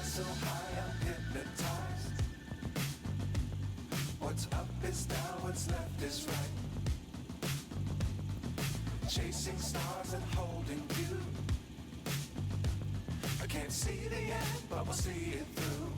So high I'm hypnotized. What's up is down, what's left is right. Chasing stars and holding you. I can't see the end, but we'll see it through.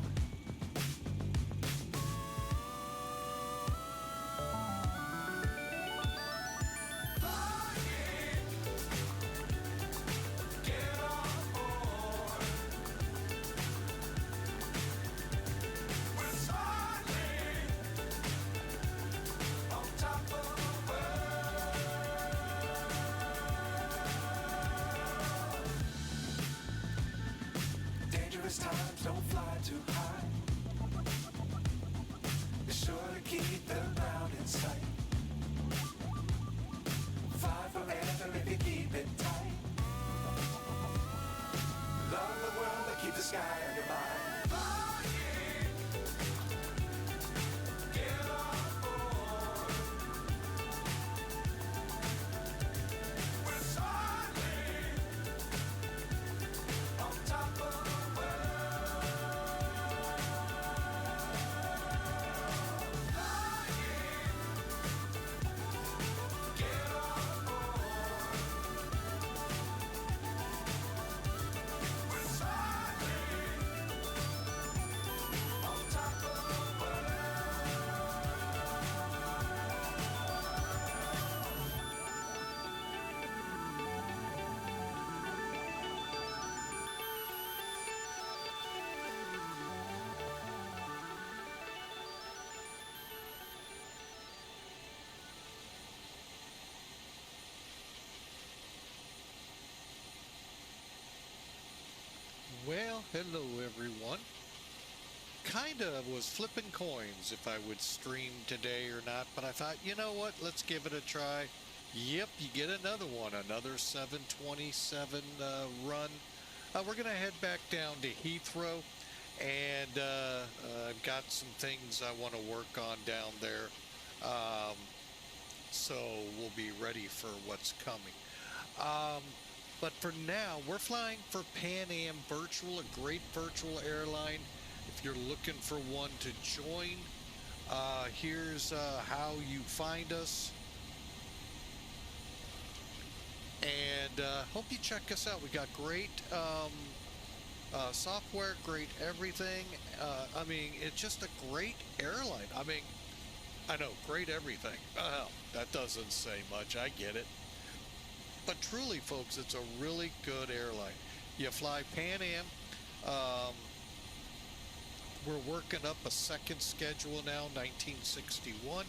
Times don't fly too high. Be sure to keep the ground in sight. Fly forever if you keep it tight. Love the world but keep the sky on your mind. Get on board. We're soaring on top of Well, hello everyone. Kinda was flipping coins if I would stream today or not, but I thought, you know what, let's give it a try. Yep, you get another one, another 727 run. We're gonna head back down to Heathrow, and I've got some things I want to work on down there, so we'll be ready for what's coming. But for now, we're flying for Pan Am Virtual, a great virtual airline. If you're looking for one to join, here's how you find us. And hope you check us out. We got great software, great everything. I mean, it's just a great airline. I mean, I know, great everything. That doesn't say much. I get it. But truly, folks, it's a really good airline. You fly Pan Am. We're working up a second schedule now, 1961,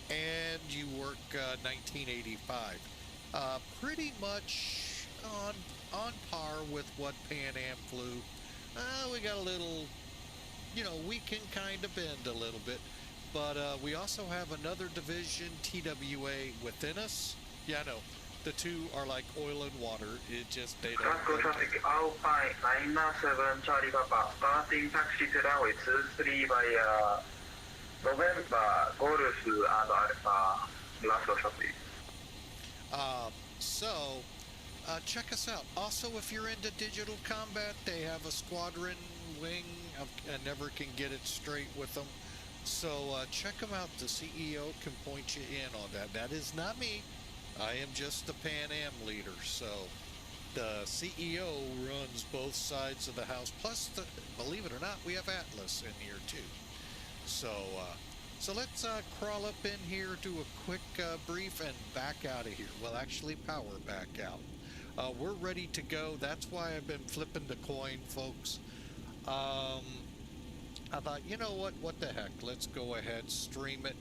and you work 1985. Pretty much on par with what Pan Am flew. We got a little, you know, we can kind of bend a little bit, but we also have another division, TWA, within us. Yeah, I know. The two are like oil and water. It just, they don't. Glasgow traffic Alpine 97 Charlie Papa. Starting taxi to runway 23 via November, Golf and Alpha, Glasgow traffic. So, check us out. Also, if you're into digital combat, they have a squadron wing. I never can get it straight with them. So check them out. The CEO can point you in on that. That is not me. I am just the Pan Am leader. So the CEO runs both sides of the house. Plus, believe it or not, we have Atlas in here too. So let's crawl up in here, do a quick brief, and back out of here. Well, actually, power back out. We're ready to go. That's why I've been flipping the coin, folks. I thought, you know what the heck? Let's go ahead, stream it.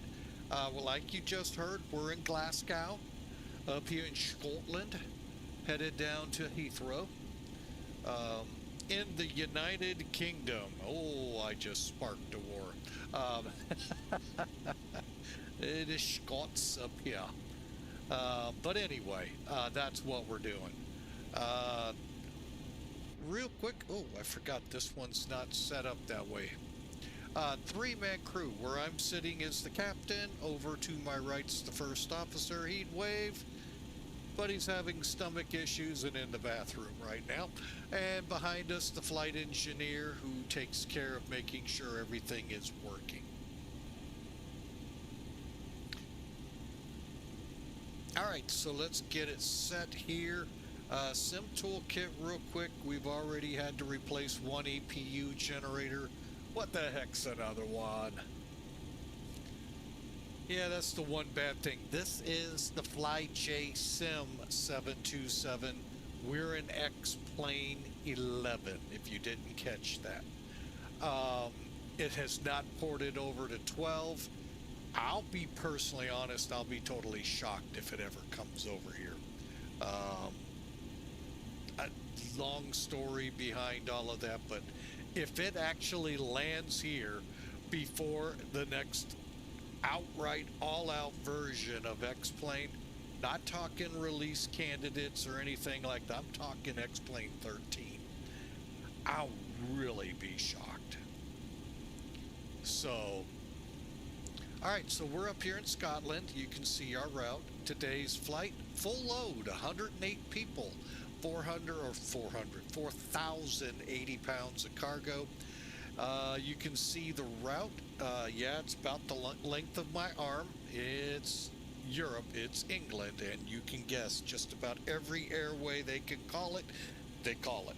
Well, like you just heard, we're in Glasgow, up here in Scotland, headed down to Heathrow. In the United Kingdom. Oh, I just sparked a war. It is Scots up here. But anyway, that's what we're doing. Real quick, oh, I forgot this one's not set up that way. Three-man crew. Where I'm sitting is the captain. Over to my right's the first officer. He'd wave, but he's having stomach issues and in the bathroom right now. And behind us, the flight engineer who takes care of making sure everything is working. Alright, so let's get it set here. Sim toolkit real quick. We've already had to replace one EPU generator. What the heck's another one? Yeah, that's the one bad thing. This is the FlyJSim 727. We're in X-Plane 11, if you didn't catch that. It has not ported over to 12. I'll be personally honest, I'll be totally shocked if it ever comes over here. A long story behind all of that, but if it actually lands here before the next outright all-out version of X-Plane, not talking release candidates or anything like that, I'm talking X-Plane 13, I'll really be shocked. So alright, so we're up here in Scotland. You can see our route. Today's flight, full load, 108 people, 4,080 pounds of cargo. You can see the route. Yeah, it's about the length of my arm. It's Europe, it's England, and you can guess just about every airway they can call it, they call it.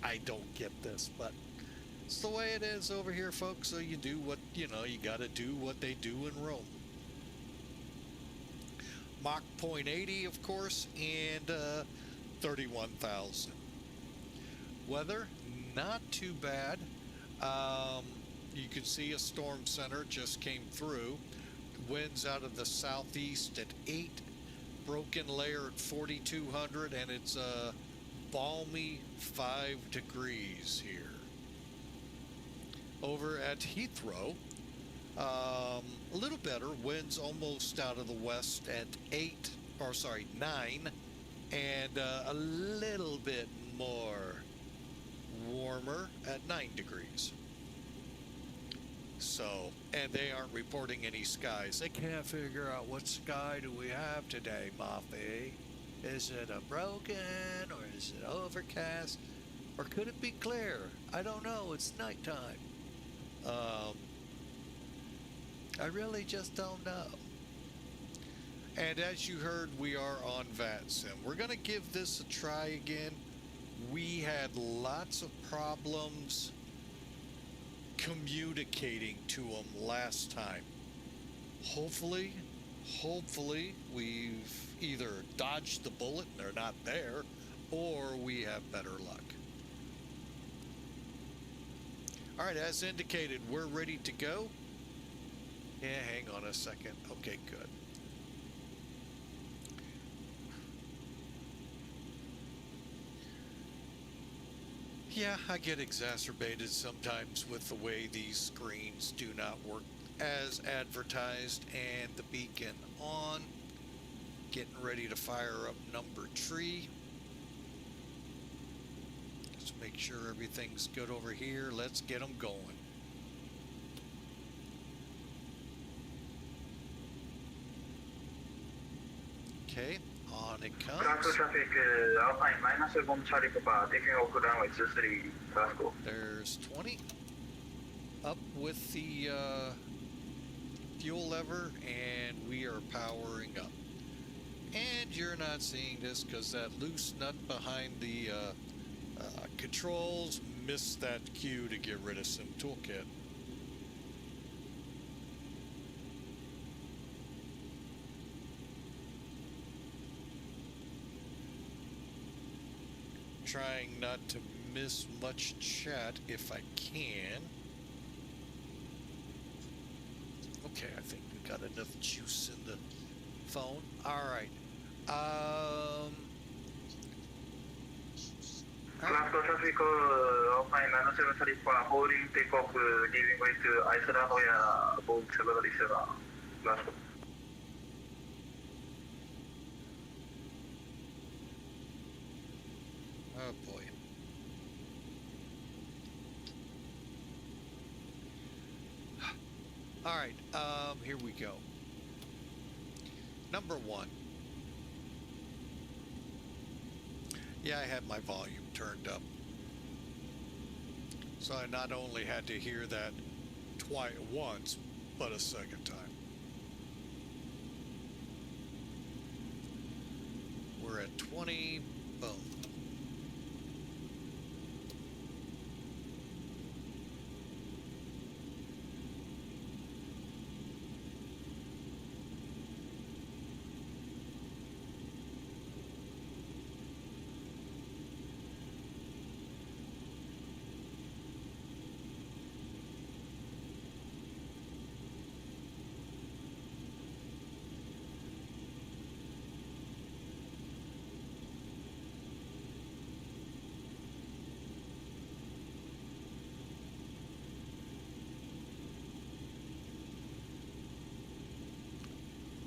I don't get this, but it's the way it is over here, folks. So you do what, you know, you got to do what they do in Rome. Mach 0.80, of course, and 31,000. Weather, not too bad. You can see a storm center just came through. Winds out of the southeast at 8. Broken layer at 4,200, and it's a balmy 5 degrees here. Over at Heathrow, a little better. Winds almost out of the west at 9, and a little bit more warmer at 9 degrees. So, and they aren't reporting any skies. They can't figure out what sky do we have today, Moffy. Is it a broken, or is it overcast, or could it be clear? I don't know. It's nighttime. I really just don't know. And as you heard, we are on FJS. We're going to give this a try again. We had lots of problems communicating to them last time. Hopefully we've either dodged the bullet and they're not there, or we have better luck. All right, as indicated, we're ready to go. Yeah, hang on a second. Okay, good. Yeah, I get exacerbated sometimes with the way these screens do not work as advertised. And the beacon on. Getting ready to fire up number 3. Let's make sure everything's good over here. Let's get them going. Okay, on it Glasgow comes. traffic, Alpine -1 Charlie Papa, taking off runway 23, Glasgow. There's 20. Up with the fuel lever, and we are powering up. And you're not seeing this because that loose nut behind the controls missed that cue to get rid of Sim Toolkit. Trying not to miss much chat if I can. Okay, I think we got enough juice in the phone. All right. Glasgow traffic, Alpine 97 Charlie Papa, holding takeoff, giving way to Iceland via Boeing 737, Glasgow. Oh boy. All right, here we go. Number one. Yeah, I had my volume turned up. So I not only had to hear that once, but a second time. We're at 20, boom.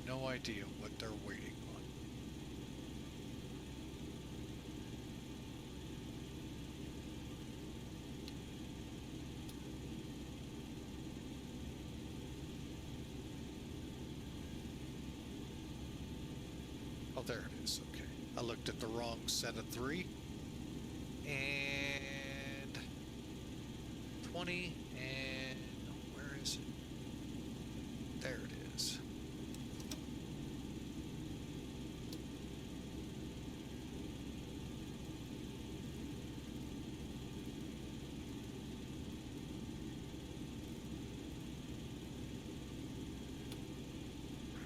No idea what they're waiting on. Oh, there it is. Okay. I looked at the wrong set of 3. And 20. And where is it? There it is.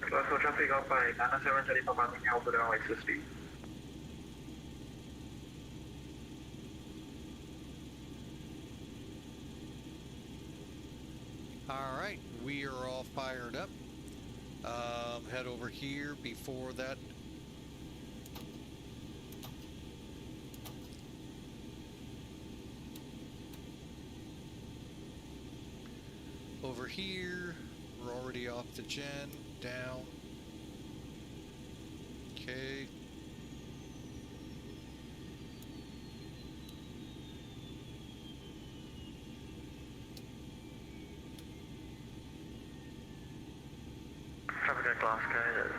Glasgow traffic, Alpine 97 Charlie Papa, taking off runway 23. All right, we are all fired up. Head over here before that. Over here, we're already off the gen, down. Okay. Traffic at Glasgow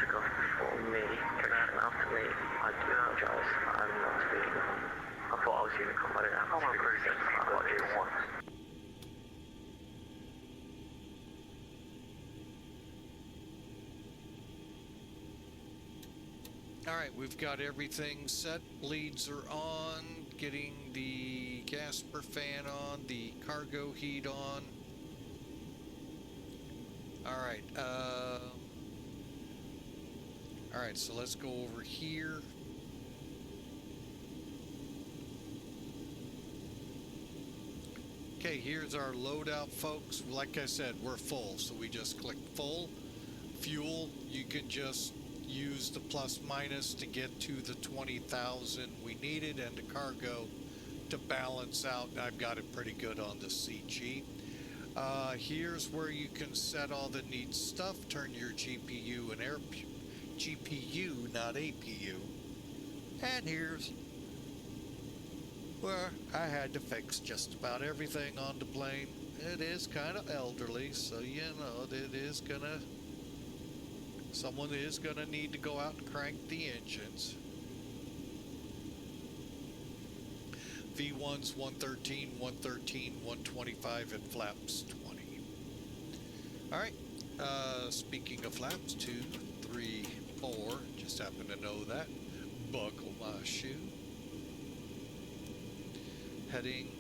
took off before me, took out after me. I do apologise, I'm not speaking. I thought I was Unicorn, but I didn't have to speak. I got you once. All right, we've got everything set. Bleeds are on. Getting the Gasper fan on. The cargo heat on. All right. All right, so let's go over here. Okay, here's our loadout, folks. Like I said, we're full, so we just click full. Fuel, you can just use the plus minus to get to the 20,000 we needed, and the cargo to balance out. I've got it pretty good on the CG. Here's where you can set all the neat stuff. Turn your GPU and GPU, not APU. And here's where I had to fix just about everything on the plane. It is kind of elderly, so you know it is gonna Someone is going to need to go out and crank the engines. V1's 113, 113, 125, and flaps 20. All right. Speaking of flaps, 2, 3, 4. Just happen to know that. Buckle my shoe. Heading.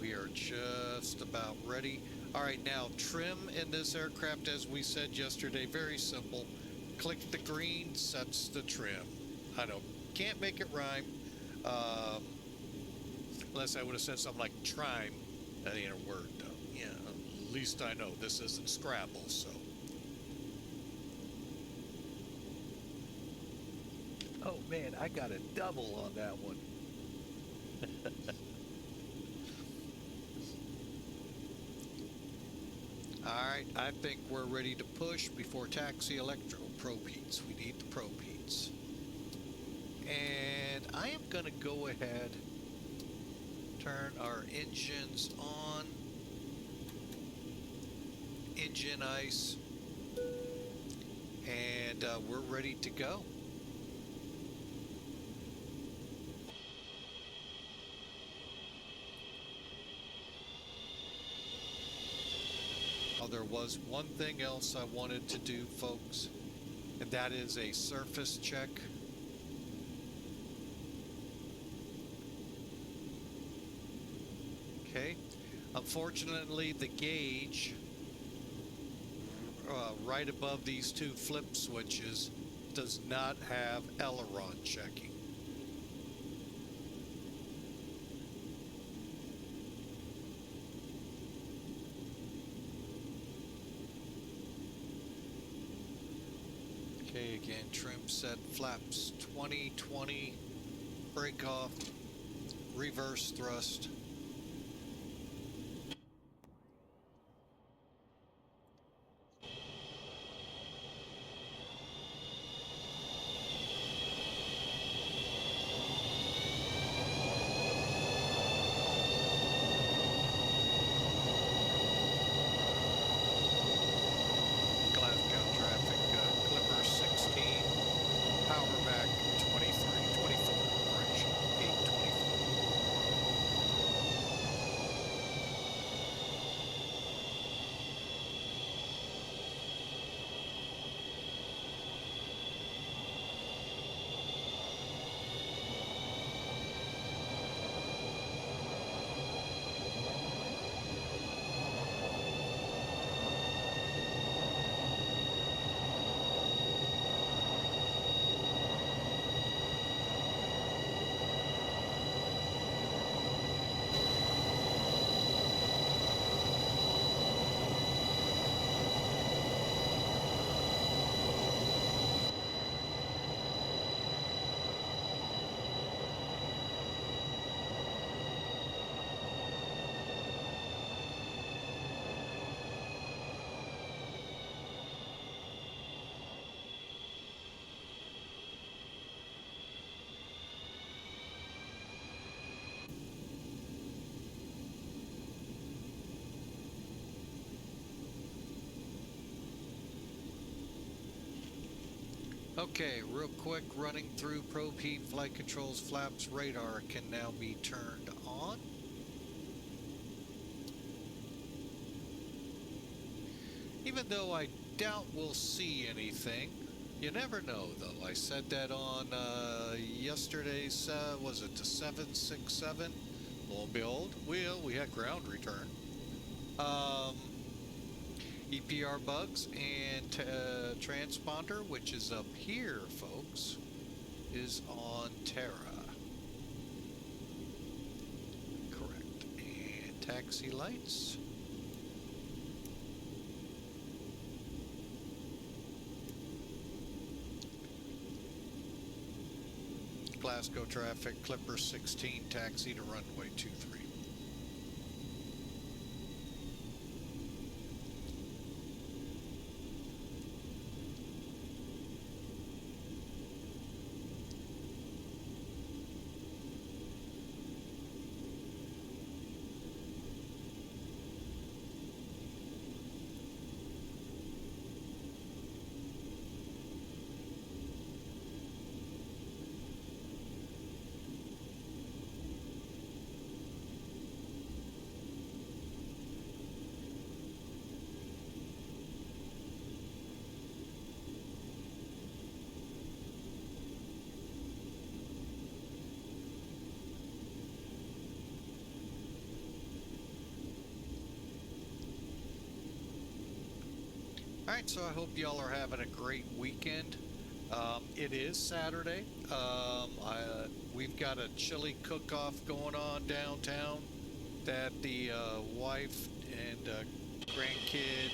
We are just about ready. All right, now trim in this aircraft, as we said yesterday, very simple. Click the green, sets the trim. I know, can't make it rhyme. Unless I would have said something like trime. That ain't a word, though. Yeah, at least I know this isn't Scrabble, so. Oh man, I got a double on that one. Alright, I think we're ready to push before taxi electro probe heats. We need the probe heats. And I am going to go ahead, turn our engines on. Engine ice. And we're ready to go. Oh, there was one thing else I wanted to do, folks, and that is a surface check. Okay. Unfortunately, the gauge right above these two flip switches does not have aileron checking. Okay, again, trim set, flaps 20, 20, brake off, reverse thrust. Glasgow traffic, Clipper 16, power back 23, 24, correction, 824. Okay, real quick, running through probe heat, flight controls, flaps, radar can now be turned on. Even though I doubt we'll see anything, you never know though. I said that on yesterday's, was it the 767? Lo and behold, we had ground return. EPR bugs and transponder, which is up here, folks, is on Terra. Correct. And taxi lights. Glasgow traffic, Clipper 16, taxi to runway 23. Alright, so I hope y'all are having a great weekend. It is Saturday. We've got a chili cook-off going on downtown that the wife and grandkid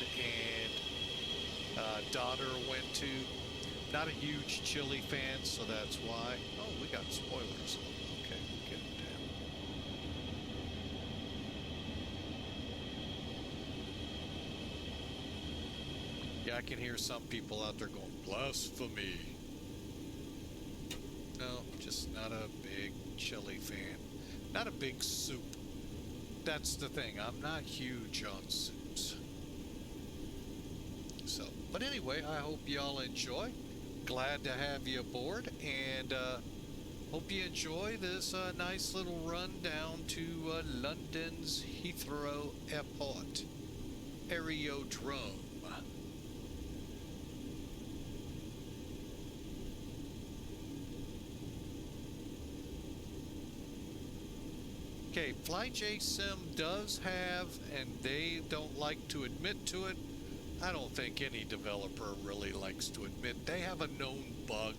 and daughter went to. Not a huge chili fan, so that's why. Oh, we got spoilers. Okay, we'll get it down. Yeah, I can hear some people out there going, blasphemy. No, just not a big chili fan. Not a big soup. That's the thing. I'm not huge on soups. So, but anyway, I hope y'all enjoy. Glad to have you aboard, and hope you enjoy this nice little run down to London's Heathrow Airport. Aerodrome. Okay, FlyJSim does have, and they don't like to admit to it, I don't think any developer really likes to admit, they have a known bug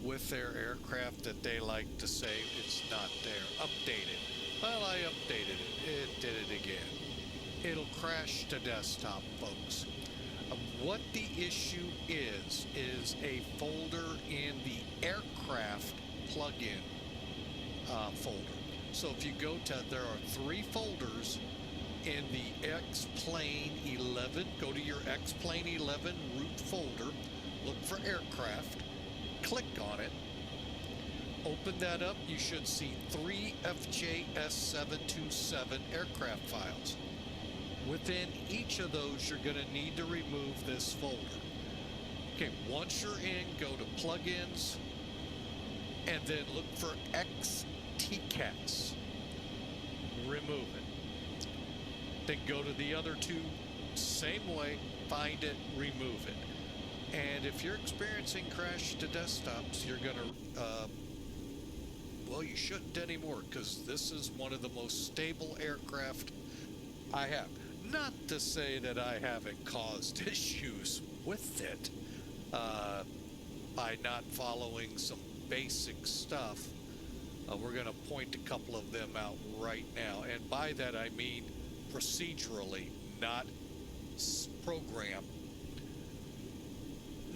with their aircraft that they like to say it's not there. Updated. Well, I updated it. It did it again. It'll crash to desktop, folks. What the issue is a folder in the aircraft plugin folder. So if you go to, there are 3 folders in the X-Plane 11. Go to your X-Plane 11 root folder, look for aircraft, click on it, open that up. You should see 3 FJS 727 aircraft files. Within each of those, you're going to need to remove this folder. Okay, once you're in, go to plugins and then look for XTCAS. Remove it. Then go to the other 2, same way, find it, remove it. And if you're experiencing crash to desktops, you're going to, well, you shouldn't anymore, because this is one of the most stable aircraft I have. Not to say that I haven't caused issues with it by not following some basic stuff. We're going to point a couple of them out right now. And by that I mean procedurally, not program.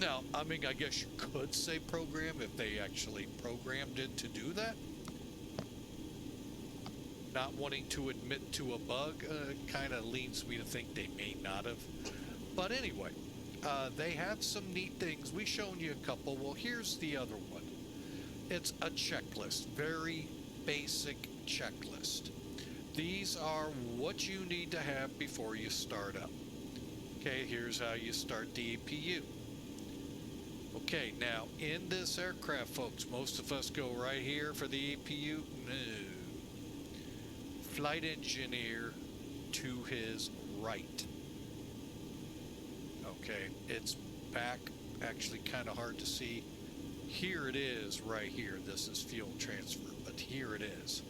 Now, I mean, I guess you could say program if they actually programmed it to do that. Not wanting to admit to a bug kind of leads me to think they may not have. But anyway, they have some neat things. We've shown you a couple. Well, here's the other one. It's a checklist, very basic checklist. These are what you need to have before you start up. Okay, here's how you start the EPU. Okay, now in this aircraft, folks, most of us go right here for the EPU. No. Flight engineer to his right. Okay, it's back, actually kind of hard to see. Here it is right here. This is fuel transfer, but here it is.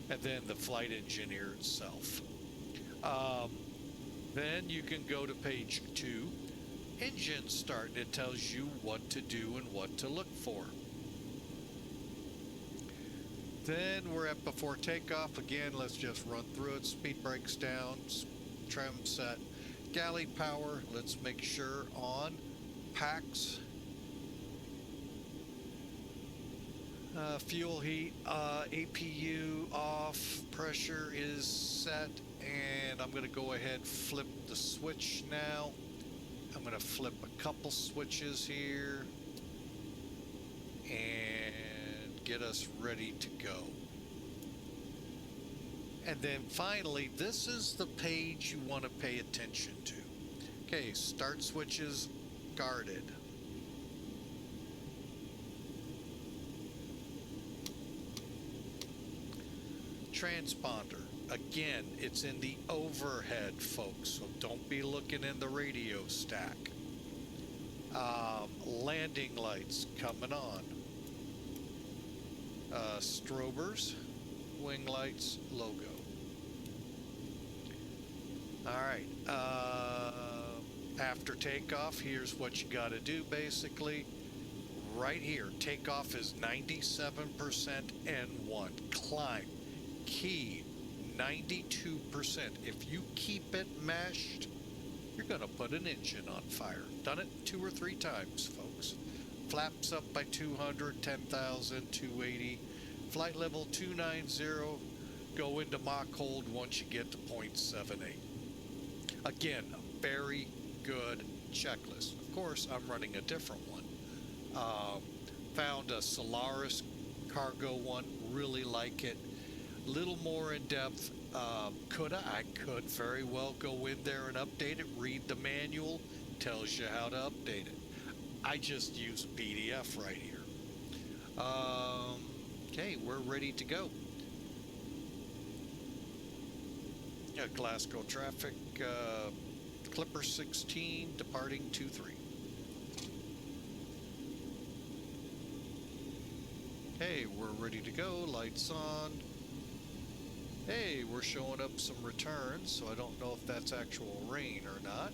And then the flight engineer itself. Then you can go to page 2, engine start, and it tells you what to do and what to look for. Then we're at before takeoff. Again, let's just run through it. Speed brakes down, trim set, galley power, let's make sure on, packs, fuel heat, APU off, pressure is set, and I'm going to go ahead and flip the switch now. I'm going to flip a couple switches here and get us ready to go. And then finally, this is the page you want to pay attention to. Okay, start switches guarded. Transponder. Again, it's in the overhead, folks, so don't be looking in the radio stack. Landing lights coming on. Strobers, wing lights, logo. All right. After takeoff, here's what you got to do basically. Right here, takeoff is 97% N1. Climb, key, 92%. If you keep it mashed, you're going to put an engine on fire. Done it 2 or 3 times, folks. Flaps up by 200, 10,000, 280. Flight level 290. Go into Mach hold once you get to 0.78. Again, a very good checklist. Of course, I'm running a different one. Found a Solaris cargo one. Really like it. Little more in depth. I could very well go in there and update it. Read the manual. Tells you how to update it. I just use PDF right here. Okay, we're ready to go. Yeah, Glasgow traffic, Clipper 16, departing 23. Hey, we're ready to go, lights on. Hey, we're showing up some returns, so I don't know if that's actual rain or not.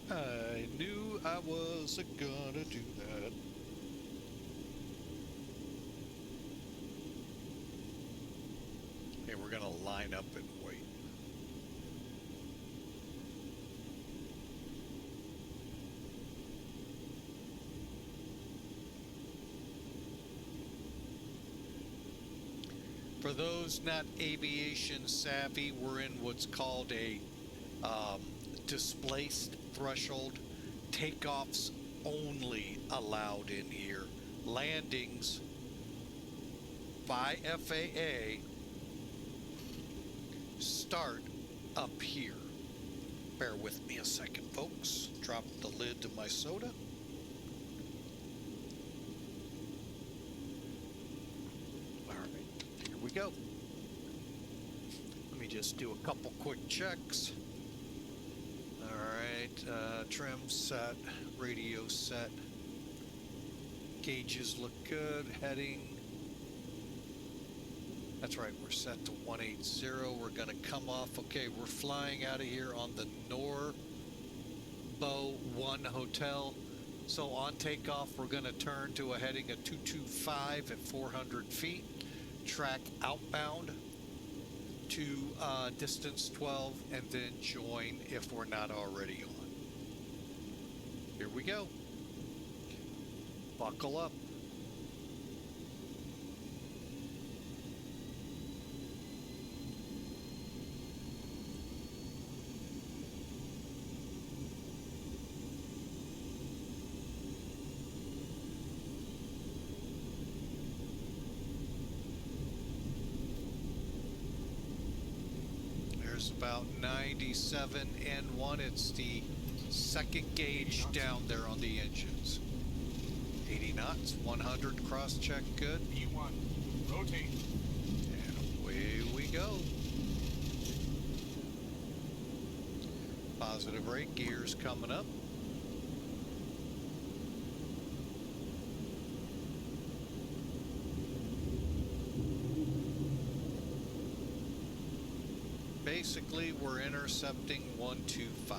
I knew I wasn't gonna do that. Hey, we're gonna line up and wait. For those not aviation savvy, we're in what's called a displaced threshold. Takeoffs only allowed in here. Landings by FAA start up here. Bear with me a second, folks. Drop the lid to my soda. All right, here we go. Let me just do a couple quick checks. Alright, trim set, radio set, gauges look good, heading, that's right, we're set to 180, we're going to come off, okay, we're flying out of here on the Norbo 1 Hotel, so on takeoff we're going to turn to a heading of 225 at 400 feet, track outbound to distance 12 and then join if we're not already on. Here we go. Buckle up. There's about 97 N1. It's the second gauge down there on the engines. 80 knots, 100 cross check, good. E1, rotate. And away we go. Positive rate, gears coming up. Basically, we're intercepting 125.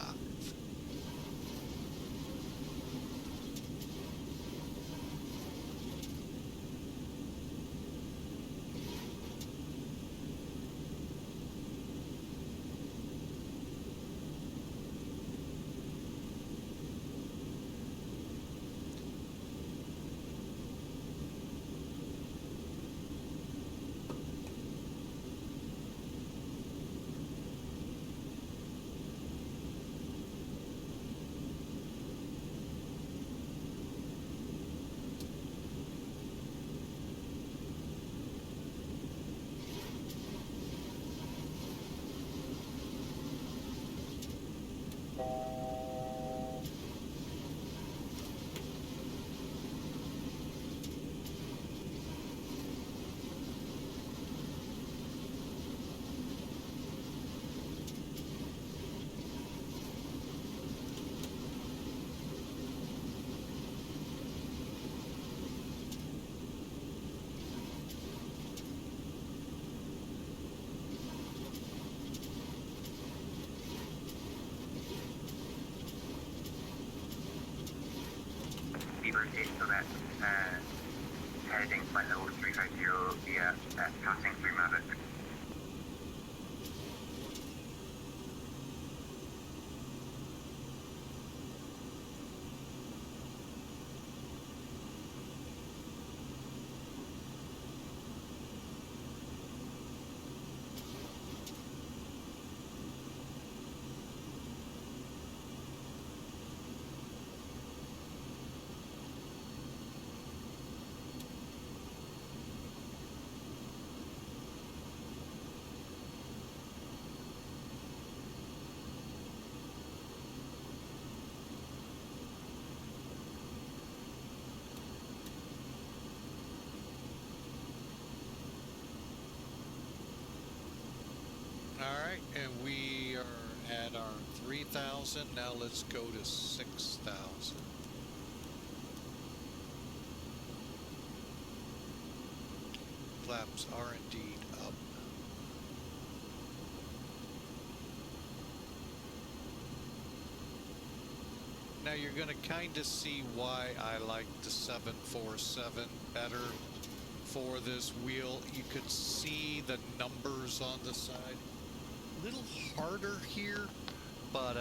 keep rotating so that heading flight level 350 via passing through Maverick. Alright, and we are at our 3,000. Now let's go to 6,000. Flaps are indeed up. Now you're going to kind of see why I like the 747 better for this wheel. You could see the numbers on the side. A little harder here, but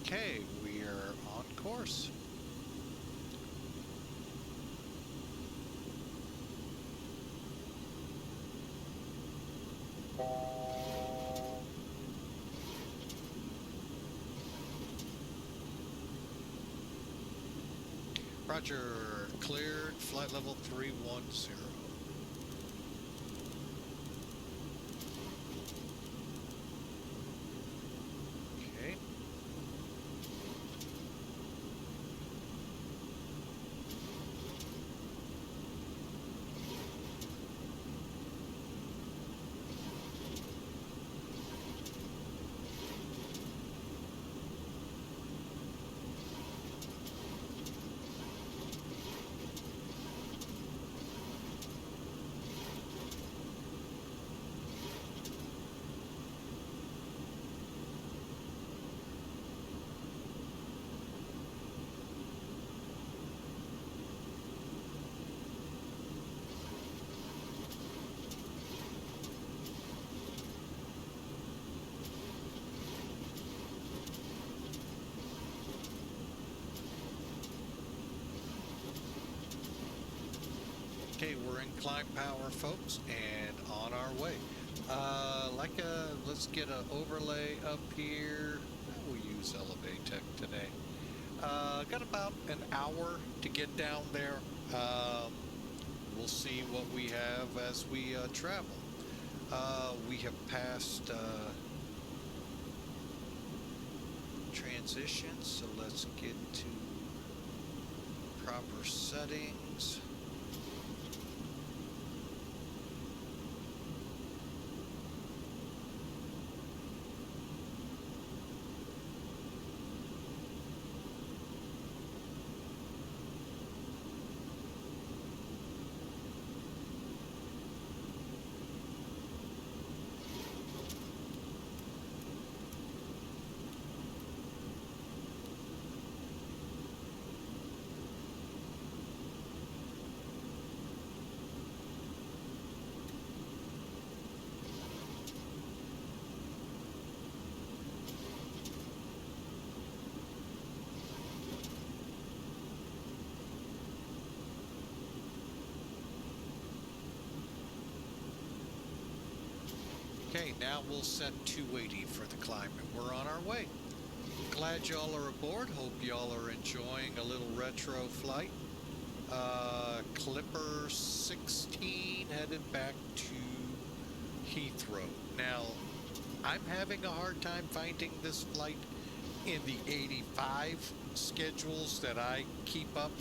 okay, we are on course. Roger, cleared, flight level 310. Okay. Okay, we're in climb power, folks, and on our way. Let's get an overlay up here. We'll use Elevatech today. Got about an hour to get down there. We'll see what we have as we travel. We have passed transitions, so let's get to proper settings. Okay, now we'll set 280 for the climb, and we're on our way. Glad y'all are aboard. Hope y'all are enjoying a little retro flight. Clipper 16 headed back to Heathrow. Now, I'm having a hard time finding this flight in the 85 schedules that I keep up,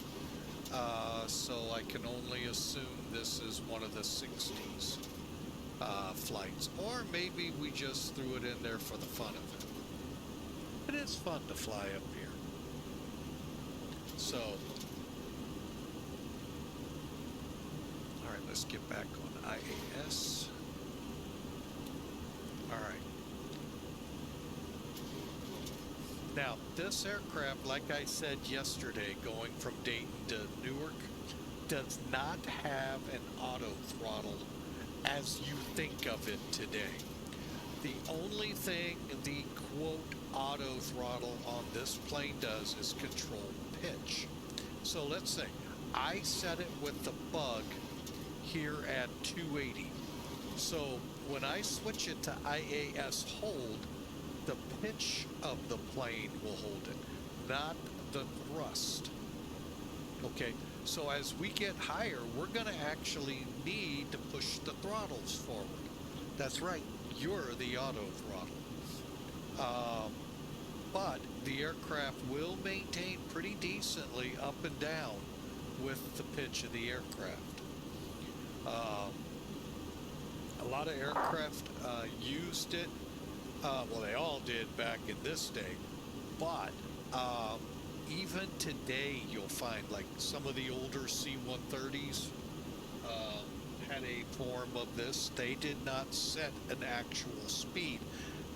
so I can only assume this is one of the 60s. Flights, or maybe we just threw it in there for the fun of it. It is fun to fly up here. So, all right, let's get back on IAS. All right. Now, this aircraft, like I said yesterday, going from Dayton to Newark, does not have an auto throttle as you think of it today. The only thing the quote auto throttle on this plane does is control pitch. So let's say I set it with the bug here at 280. So when I switch it to IAS hold, the pitch of the plane will hold it, not the thrust. Okay, so as we get higher, we're going to actually need to push the throttles forward. That's right, you're the auto throttle. But the aircraft will maintain pretty decently up and down with the pitch of the aircraft. A lot of aircraft used it. Well, they all did back in this day, but even today, you'll find like some of the older C-130s had a form of this. They did not set an actual speed.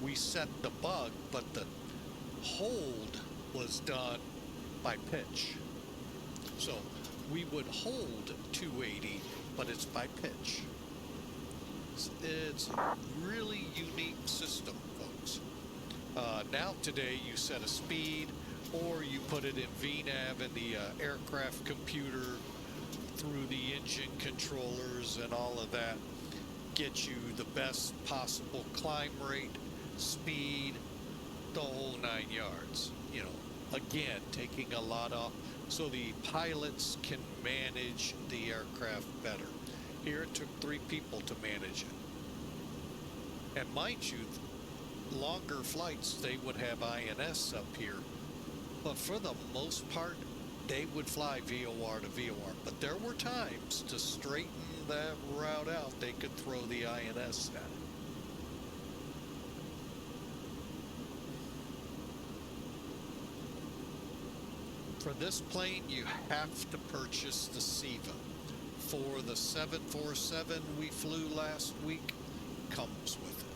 We set the bug, but the hold was done by pitch. So we would hold 280, but it's by pitch. It's a really unique system, folks. Now today, you set a speed, or you put it in VNAV in the aircraft computer through the engine controllers and all of that, get you the best possible climb rate, speed, the whole 9 yards. You know, again, taking a lot off so the pilots can manage the aircraft better. Here it took 3 people to manage it. And mind you, longer flights, they would have INS up here. But for the most part, they would fly VOR to VOR. But there were times to straighten that route out, they could throw the INS at it. For this plane, you have to purchase the SEVA. For the 747 we flew last week, comes with it.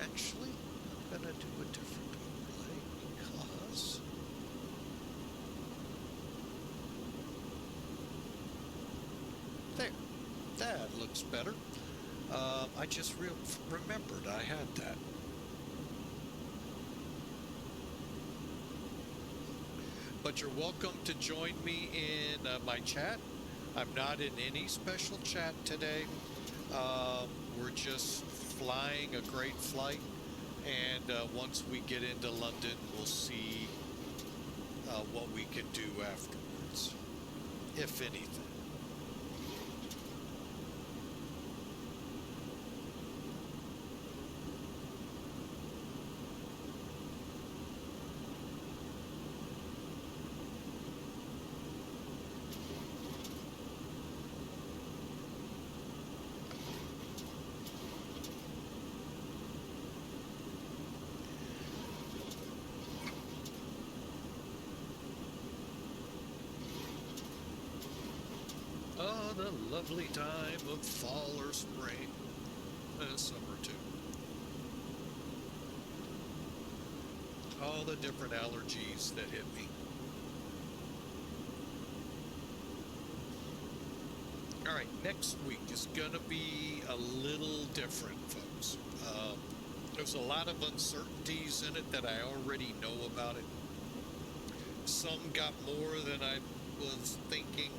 Actually, I'm going to do a different overlay because there, that looks better. I just remembered I had that. But you're welcome to join me in my chat. I'm not in any special chat today. We're just flying a great flight, and once we get into London, we'll see afterwards, if anything. Oh, the lovely time of fall or spring, and summer too. All the different allergies that hit me. All right, next week is going to be a little different, folks. There's a lot of uncertainties in it that I already know about it. Some got more than I was thinking.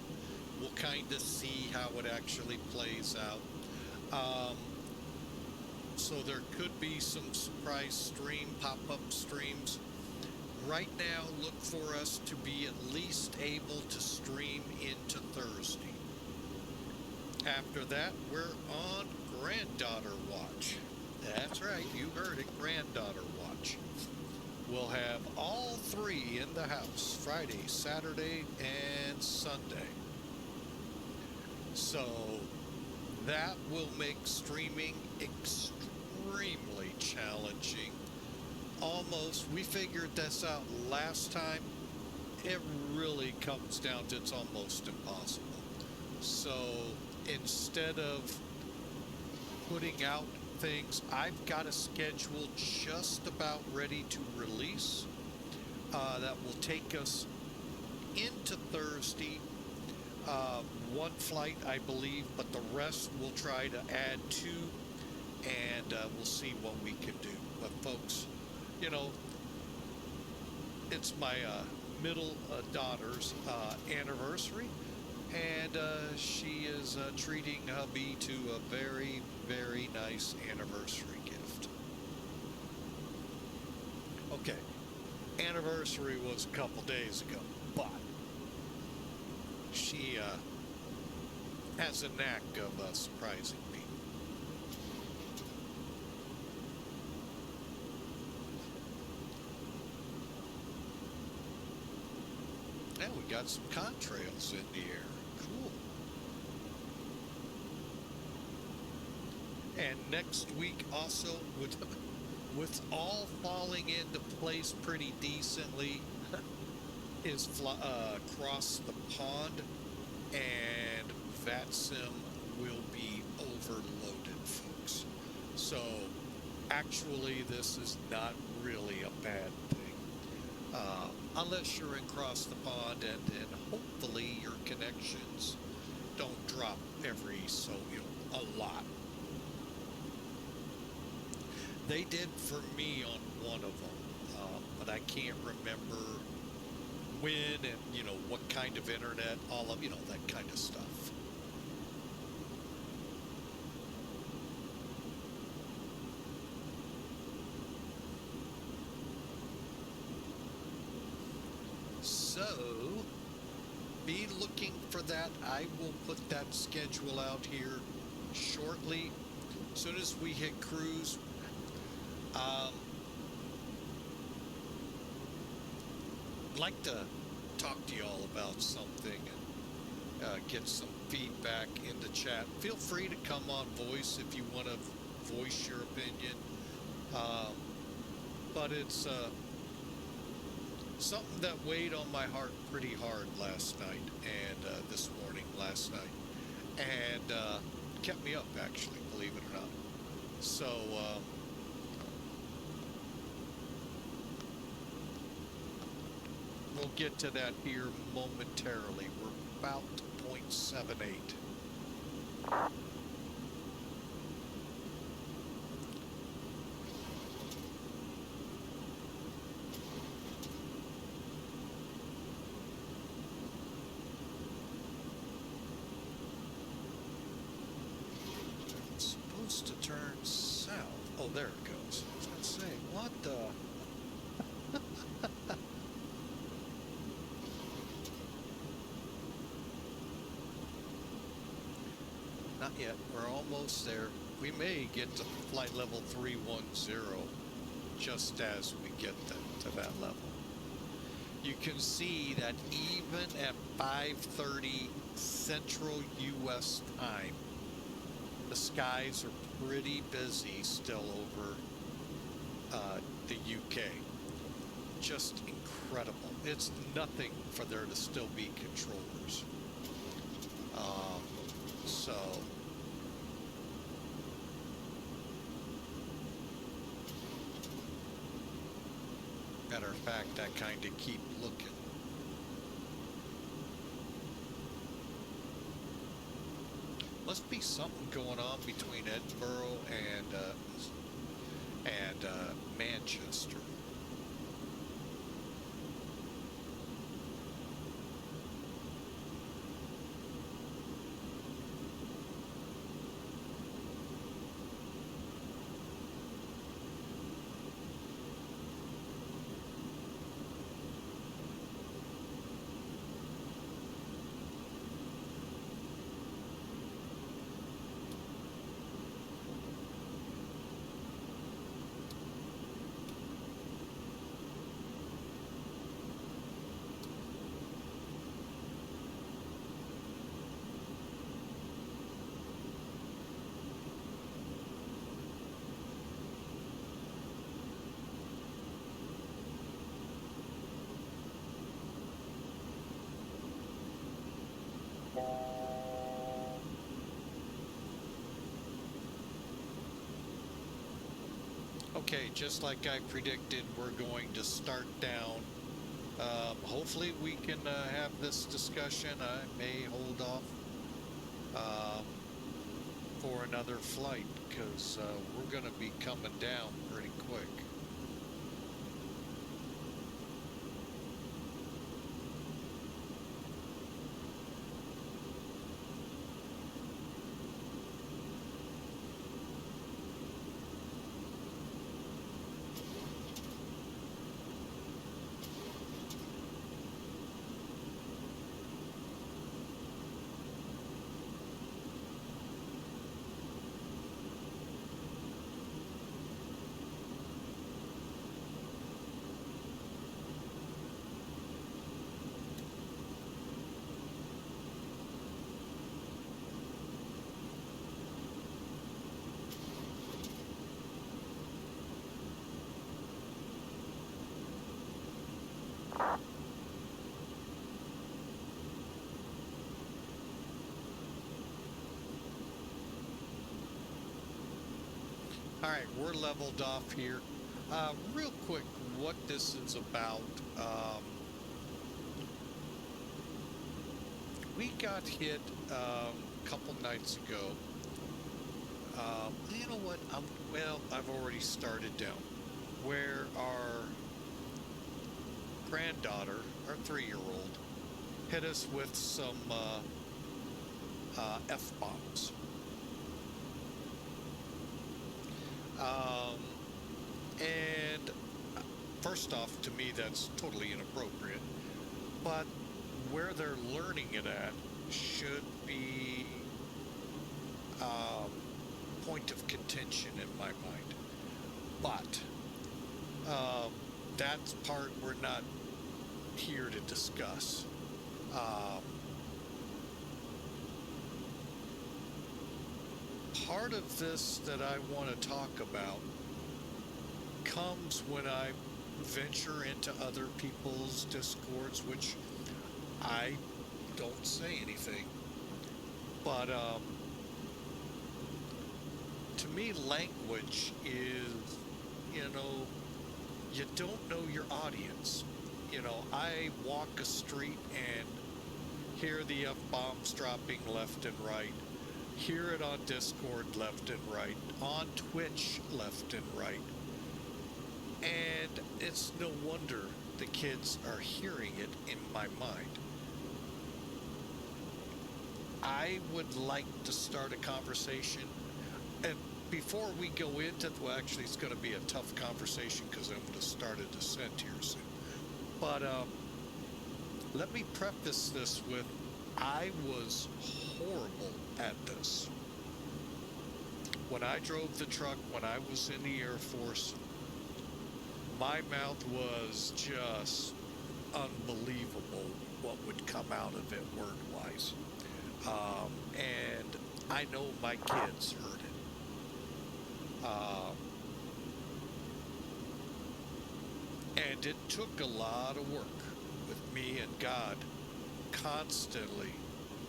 We'll kind of see how it actually plays out. So there could be some surprise stream, pop-up streams. Right now, look for us to be at least able to stream into Thursday. After that, we're on Granddaughter Watch. That's right, you heard it, Granddaughter Watch. We'll have all three in the house, Friday, Saturday, and Sunday. So that will make streaming extremely challenging. Almost, we figured this out last time. It really comes down to it's almost impossible. So instead of putting out things, I've got a schedule just about ready to release that will take us into Thursday. One flight, I believe, but the rest we'll try to add to, and we'll see what we can do. But folks, you know, it's my middle daughter's anniversary, and she is treating hubby to a very, very nice anniversary gift. Okay, anniversary was a couple days ago, but she has a knack of surprising me. And we got some contrails in the air. Cool. And next week also, with all falling into place pretty decently, is across the pond, and FJS will be overloaded, folks. So actually this is not really a bad thing, unless you're across the pond, and hopefully your connections don't drop every a lot. They did for me on one of them, but I can't remember when and what kind of internet, all of that kind of stuff. So be looking for that. I will put that schedule out here shortly, as soon as we hit cruise. I'd like to talk to you all about something and get some feedback in the chat. Feel free to come on voice if you want to voice your opinion. But it's something that weighed on my heart pretty hard last night and this morning, last night, and kept me up, actually, believe it or not. So we'll get to that here momentarily. We're about 0.78. It's supposed to turn south. Oh, there it goes. I was going to say, what the... not yet. We're almost there. We may get to flight level 310 just as we get to that level. You can see that even at 5:30 Central U.S. time, the skies are pretty busy still over the UK. Just incredible. It's nothing for there to still be controllers. So matter of fact, I kind of keep looking. Must be something going on between Edinburgh and Manchester. Okay, just like I predicted, we're going to start down. Hopefully we can have this discussion. I may hold off for another flight because we're going to be coming down pretty quick. All right, we're leveled off here. Real quick, what this is about. We got hit a couple nights ago. You know what? Well, I've already started down. Where our granddaughter, our 3-year-old, hit us with some F-bombs. And first off, to me, that's totally inappropriate. But where they're learning it at should be point of contention in my mind. But that's part we're not here to discuss. Part of this that I want to talk about comes when I venture into other people's discords, which I don't say anything. But to me, language is, you don't know your audience. I walk a street and hear the F-bombs dropping left and right. Hear it on Discord left and right, on Twitch left and right. And it's no wonder the kids are hearing it in my mind. I would like to start a conversation, and before we go into, well, actually it's going to be a tough conversation because I'm going to start a descent here soon. But let me preface this with, I was horrible at this. When I drove the truck, when I was in the Air Force, my mouth was just unbelievable what would come out of it word-wise. And I know my kids heard it. And it took a lot of work with me and God constantly.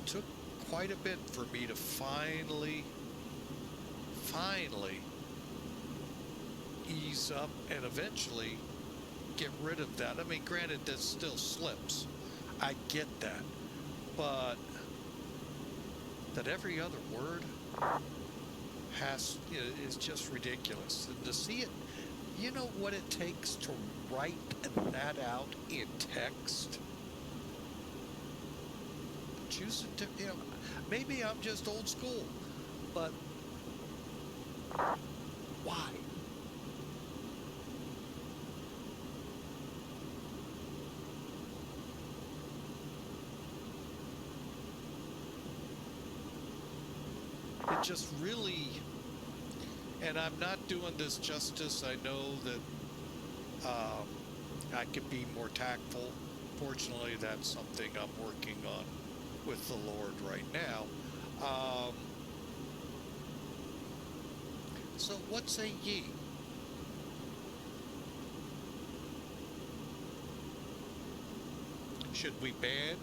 Took quite a bit for me to finally ease up and eventually get rid of that. I mean, granted, that still slips. I get that. But that every other word is just ridiculous. And to see it, you know what it takes to write that out in text? Choose it to, maybe I'm just old school, but why? It just really, and I'm not doing this justice. I know that I could be more tactful. Fortunately, that's something I'm working on with the Lord right now. So what say ye? Should we ban?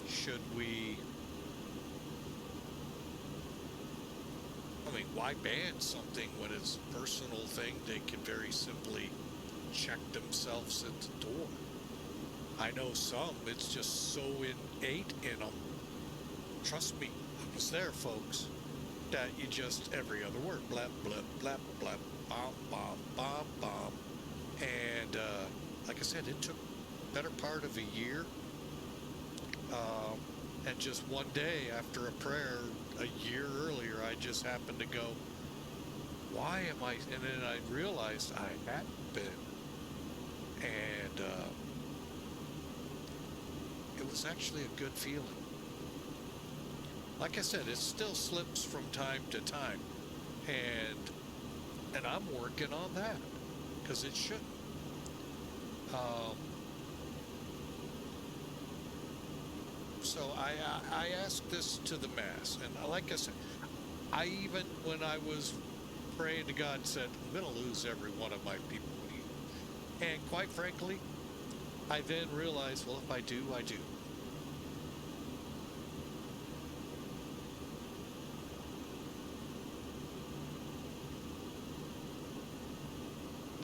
Should we? I mean, why ban something when it's a personal thing? They can very simply check themselves at the door. I know some, it's just so innate in them. Trust me, I was there, folks, that you just, every other word, blap, blap, blap, blap, bomb, bomb, bomb, bomb. And like I said, it took better part of a year. And just one day after a prayer a year earlier, I just happened to go, why am I? And then I realized I hadn't been. And it was actually a good feeling. Like I said, it still slips from time to time. And I'm working on that because it shouldn't. So I asked this to the mass, and like I said, I even, when I was praying to God, said, I'm going to lose every one of my people here. And quite frankly, I then realized, well, if I do, I do.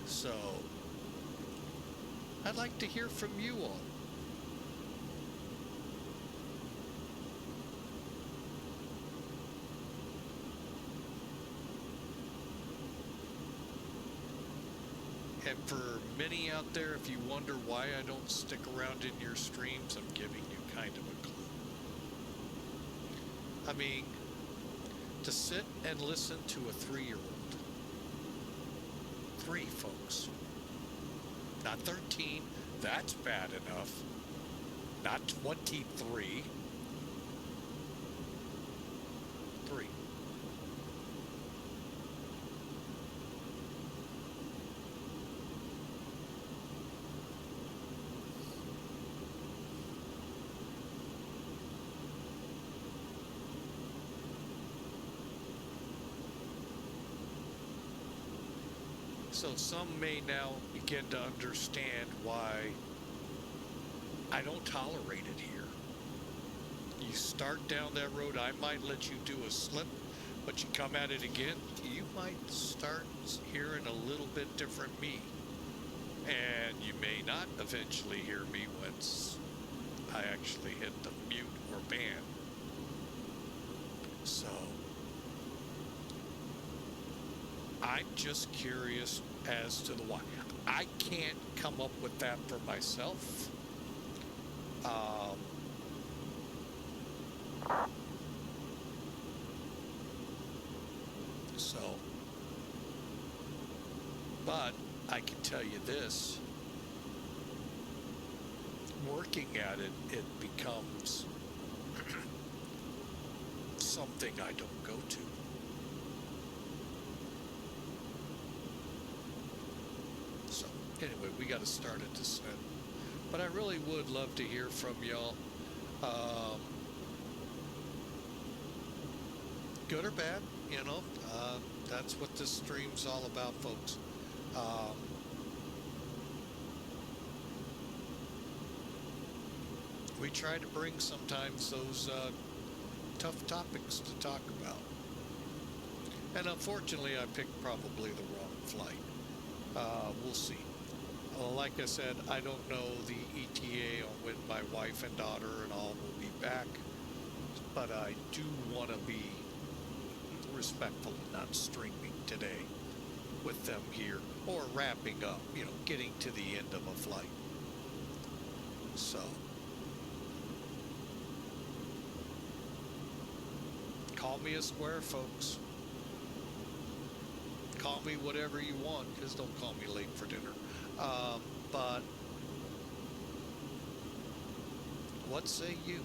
So, I'd like to hear from you all. And for many out there, if you wonder why I don't stick around in your streams, I'm giving you kind of a clue. I mean, to sit and listen to a 3-year-old. 3, folks. Not 13. That's bad enough. Not 23. 3. So some may now begin to understand why I don't tolerate it here. You start down that road, I might let you do a slip, but you come at it again, you might start hearing a little bit different me. And you may not eventually hear me once I actually hit the mute or ban. So I'm just curious as to the why. I can't come up with that for myself. But I can tell you this, working at it, it becomes something I don't go to. So anyway, we got to start a descent. But I really would love to hear from y'all. Good or bad, you know, that's what this stream's all about, folks. We try to bring sometimes those tough topics to talk about. And unfortunately, I picked probably the wrong flight. We'll see. Like I said, I don't know the ETA on when my wife and daughter and all will be back, but I do want to be respectful of not streaming today with them here, or wrapping up, you know, getting to the end of a flight. So call me a square, folks. Call me whatever you want, just don't call me late for dinner. But what say you?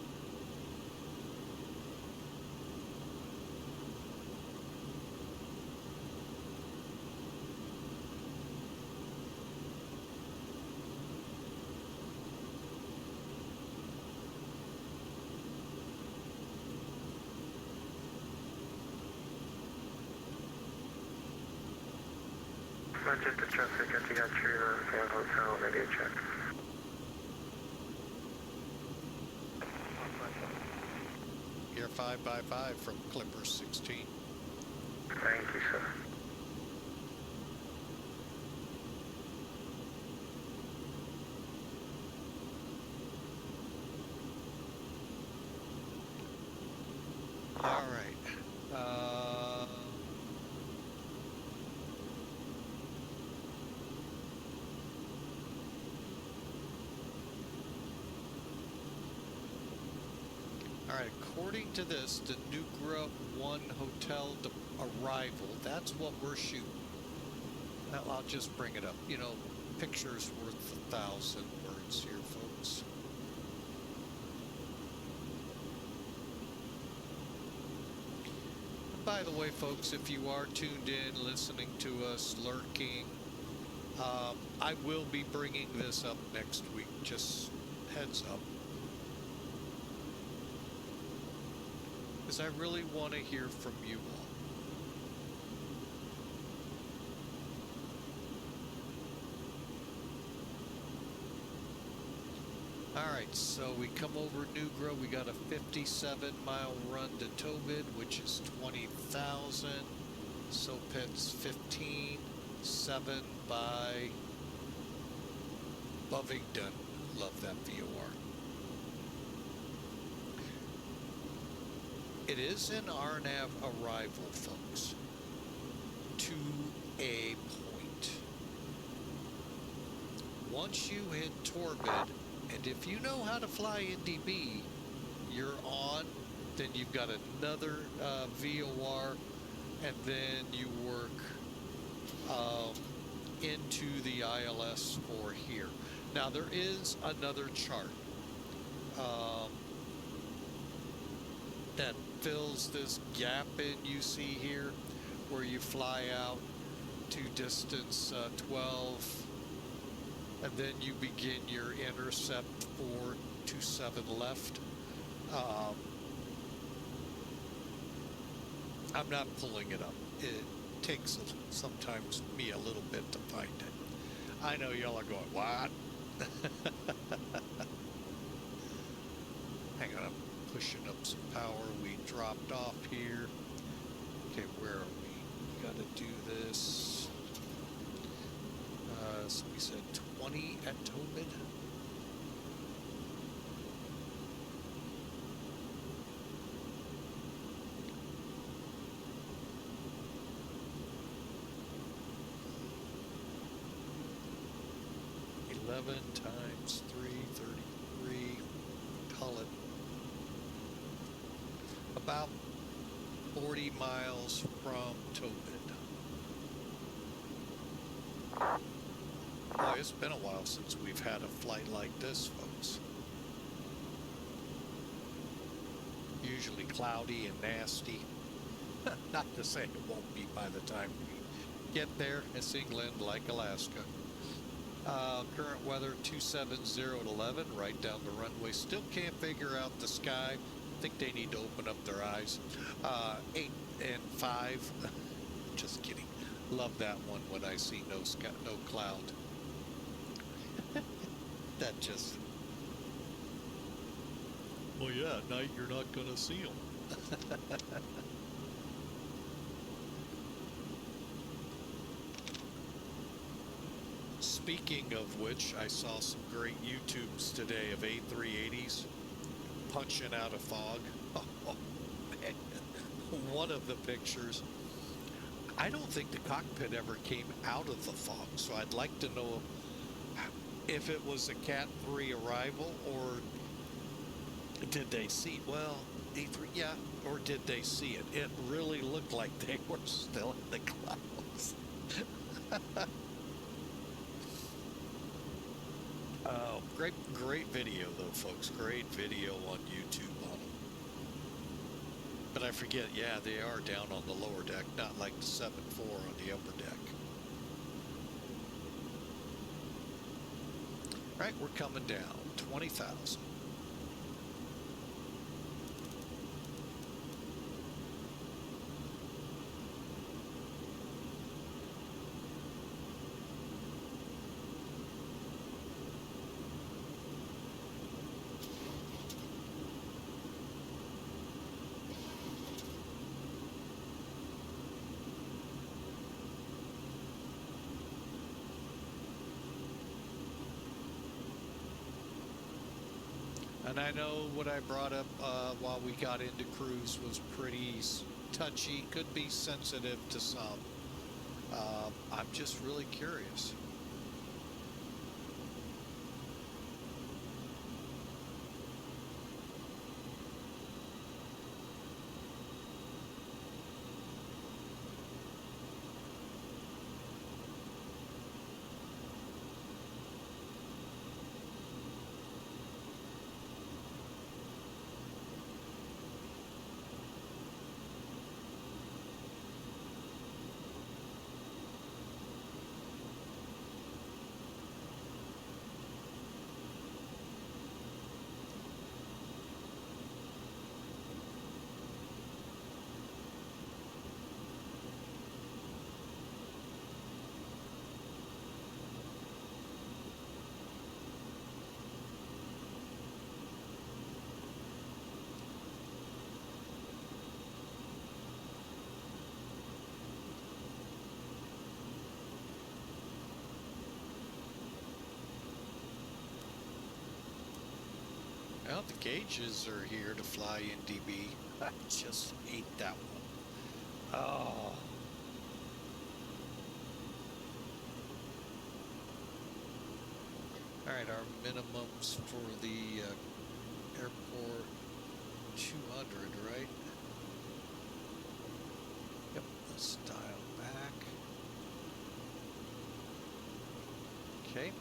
Budget the traffic as you got through the hotel, maybe a check. Air 5x5 from Clipper 16. Thank you, sir. All right. All right, according to this, the Nugra 1 hotel arrival, that's what we're shooting. Now, I'll just bring it up. You know, picture's worth 1,000 words here, folks. By the way, folks, if you are tuned in, listening to us, lurking, I will be bringing this up next week. Just heads up. Because I really want to hear from you all. All right, so we come over Nugra. We got a 57-mile run to Tobit, which is 20,000. Sopet's 15, 7 by Bovingdon. Love that VOR. It is an RNAV arrival, folks, to a point. Once you hit Torbid, and if you know how to fly NDB, you're on, then you've got another VOR, and then you work into the ILS for here. Now, there is another chart that fills this gap in you see here, where you fly out to distance 12, and then you begin your intercept 427 left. I'm not pulling it up. It takes sometimes me a little bit to find it. I know y'all are going, what? Hang on, I'm pushing up some power. We dropped off here. Okay, where are we? We got to do this. So we said 20 at Tobit. Times 333, call it about 40 miles from Tobit. Boy, it's been a while since we've had a flight like this, folks. usually cloudy and nasty. Not to say it won't be by the time we get there. It's England, like Alaska. Current weather 270 at 11, right down the runway. Still can't figure out the sky. Think they need to open up their eyes. 8 and 5. Just kidding. Love that one when I see no sky, no cloud. That just. Well, yeah, at night you're not gonna see them. Speaking of which, I saw some great YouTubes today of A380s punching out of fog. Oh, man. One of the pictures, I don't think the cockpit ever came out of the fog, so I'd like to know if it was a Cat 3 arrival or did they see, well, A3, yeah, or did they see it? It really looked like they were still in the clouds. Oh, great video though, folks. Great video on YouTube on them. But I forget, yeah, they are down on the lower deck, not like the 7.4 on the upper deck. Right, we're coming down, 20,000. And I know what I brought up while we got into cruise was pretty touchy, could be sensitive to some. I'm just really curious. Well, the gauges are here to fly NDB. I just hate that one. Oh. All right, our minimums for the airport 200, right? Yep, let's dial back. Okay.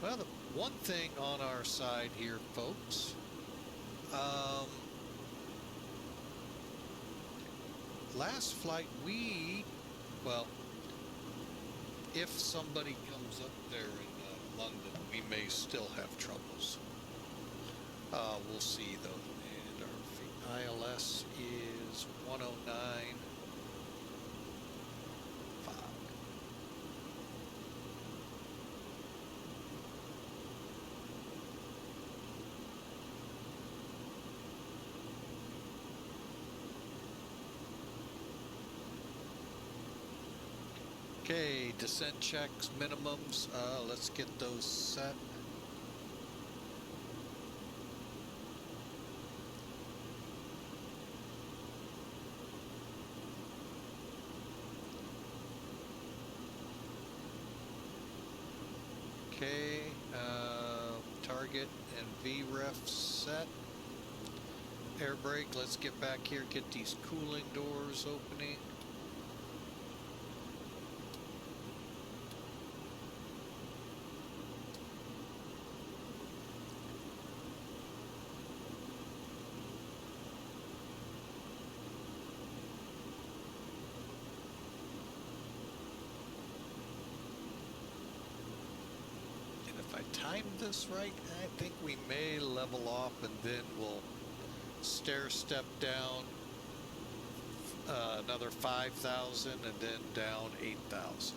Well, the one thing on our side here, folks, last flight well, if somebody comes up there in London, we may still have troubles. We'll see though. And our ILS is 109.5. Okay, descent checks, minimums. Let's get those set. Okay, target and VREF set. Air brake, let's get back here, get these cooling doors opening. Time this right, I think we may level off and then we'll stair step down another 5,000 and then down 8,000.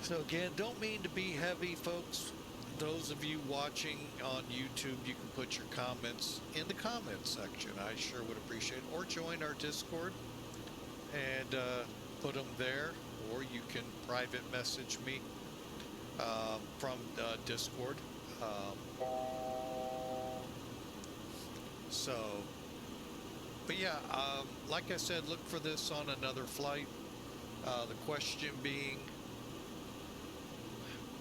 So again, don't mean to be heavy, folks. Those of you watching on YouTube, you can put your comments in the comments section. I sure would appreciate it. Or join our Discord and put them there. Or you can private message me from Discord. But yeah, like I said, look for this on another flight. The question being,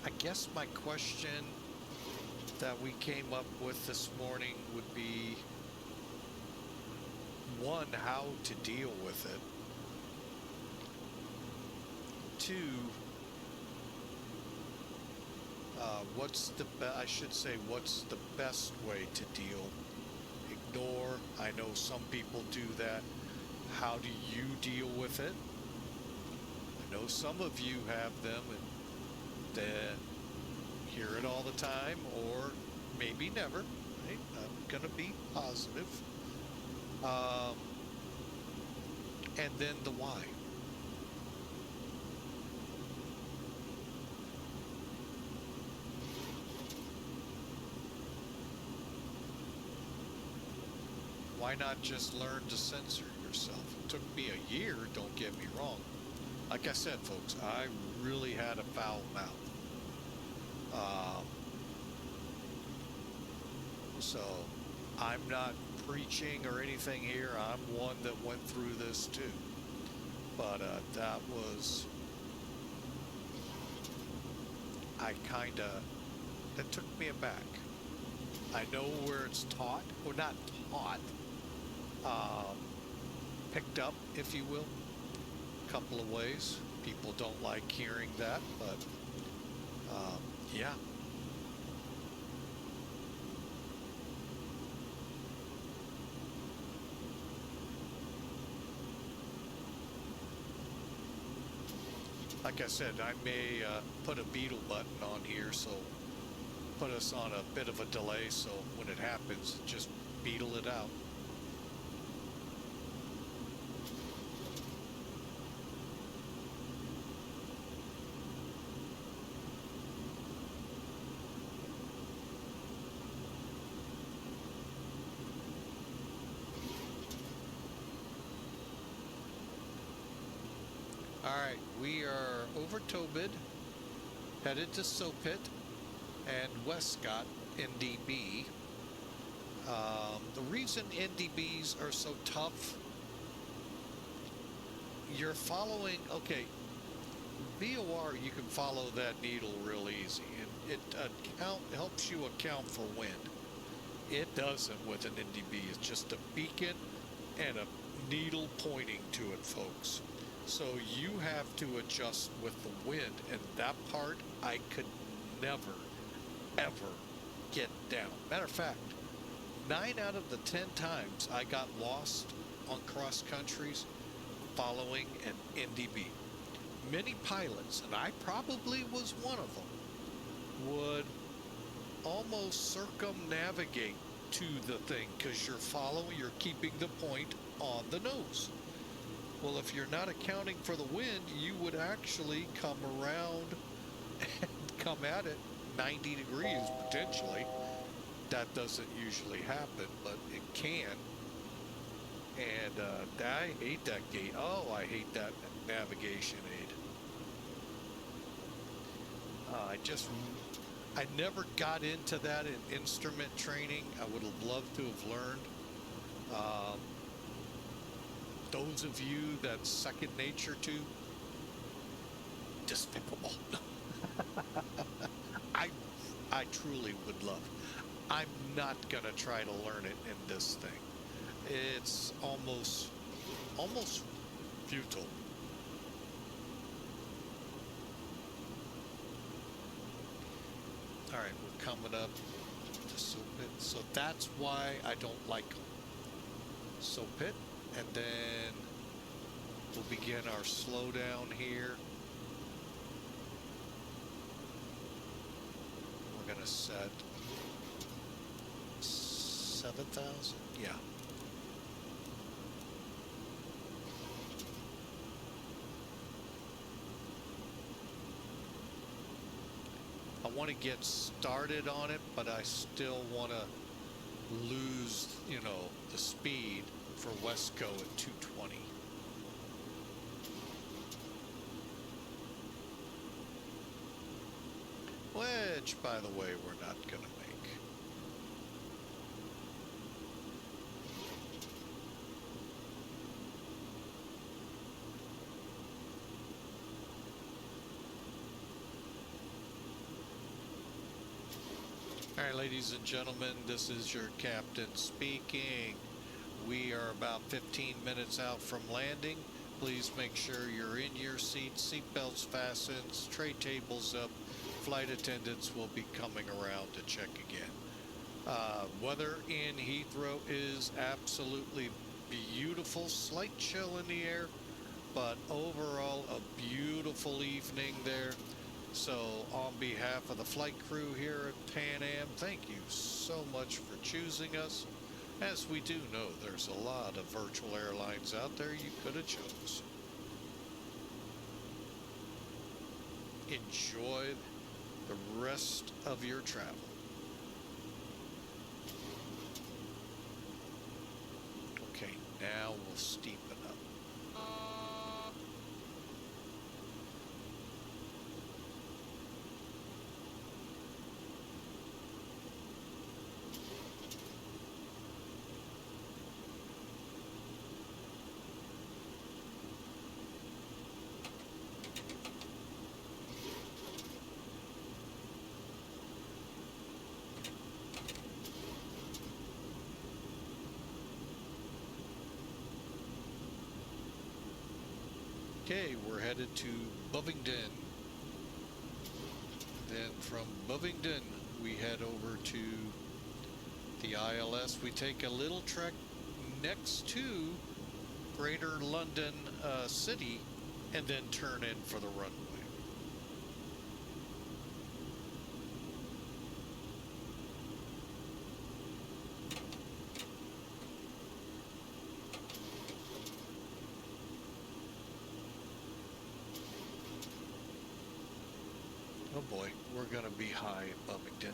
I guess my question that we came up with this morning would be, one, how to deal with it. Two, what's the best way to deal? Ignore. I know some people do that. How do you deal with it? I know some of you have them and that hear it all the time, or maybe never, right? I'm gonna be positive. And then the why. Why not just learn to censor yourself? It took me a year, don't get me wrong. Like I said, folks, I really had a foul mouth. So I'm not preaching or anything here. I'm one that went through this too. But that was, that took me aback. I know where it's taught, or not taught, picked up, if you will, a couple of ways. People don't like hearing that, but yeah. Like I said, I may put a beetle button on here, so put us on a bit of a delay, so when it happens, just beetle it out. Alright, we are over Tobid, headed to Sopit and Westcott, NDB. The reason NDBs are so tough, you're following, okay, VOR, you can follow that needle real easy, and it helps you account for wind. It doesn't with an NDB. It's just a beacon and a needle pointing to it, folks. So you have to adjust with the wind, and that part I could never, ever get down. Matter of fact, 9 out of the 10 times I got lost on cross countries following an NDB. Many pilots, and I probably was one of them, would almost circumnavigate to the thing because you're keeping the point on the nose. Well, if you're not accounting for the wind, you would actually come around and come at it 90 degrees potentially. That doesn't usually happen, but it can. And I hate that gate. Oh, I hate that navigation aid. I never got into that in instrument training. I would have loved to have learned. Those of you that's second nature to, despicable. I truly would love. I'm not gonna try to learn it in this thing. It's almost futile. All right, we're coming up to Soapit, so that's why I don't like Soapit, and then we'll begin our slowdown here. We're gonna set 7,000. Yeah. I want to get started on it, but I still want to lose, you know, the speed for Wesco at 220. Which, by the way, we're not going to make. All right, ladies and gentlemen, this is your captain speaking. We are about 15 minutes out from landing. Please make sure you're in your seat, seatbelts fastened, tray tables up. Flight attendants will be coming around to check again. Weather in Heathrow is absolutely beautiful. Slight chill in the air, but overall a beautiful evening there. So on behalf of the flight crew here at Pan Am, thank you so much for choosing us. As we do know, there's a lot of virtual airlines out there you could have chose. Enjoy the rest of your travel. Okay, now we'll steepen up. Okay, we're headed to Bovingdon. Then from Bovingdon, we head over to the ILS. We take a little trek next to Greater London City and then turn in for the runway. Oh boy, we're gonna be high in Bovingdon.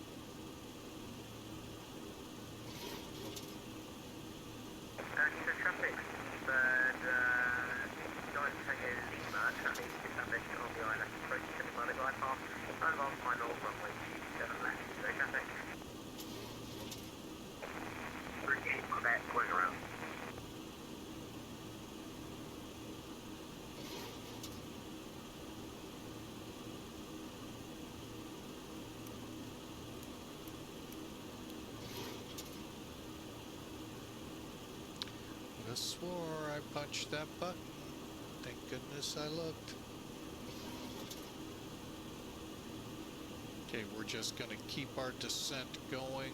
The traffic, but don't take it as much. Traffic is traffic on the island approaching to the Mother Glide Path. Over on final runway 27 left. No traffic. British Quebec going around. I swore I punched that button. Thank goodness I looked. Okay, we're just going to keep our descent going.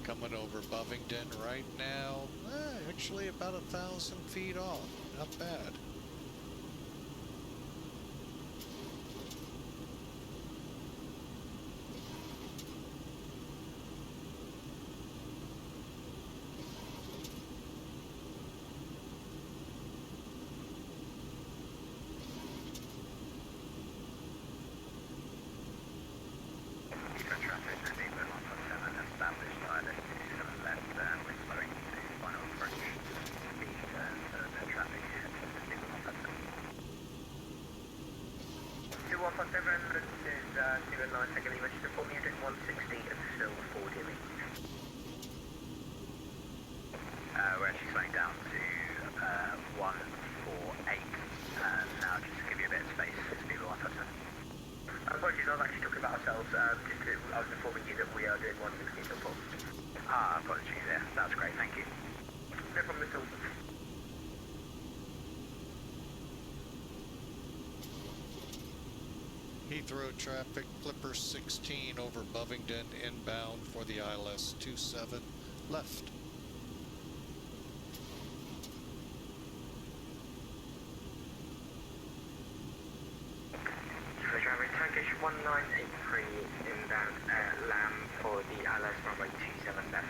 Coming over Bovingdon right now. Actually about 1,000 feet off. Not bad. We're actually slowing down to 148 now, just to give you a bit of space. Speed 157. Apologies, I was actually talking about ourselves. I was informing you that we are doing 160 to 4. Apologies, yeah, that's great, thank you. No problem at all. Heathrow traffic, Clipper 16 over Bovingdon, inbound for the ILS 27 left. Turkish 1983 inbound LAM for the ILS runway 27 left.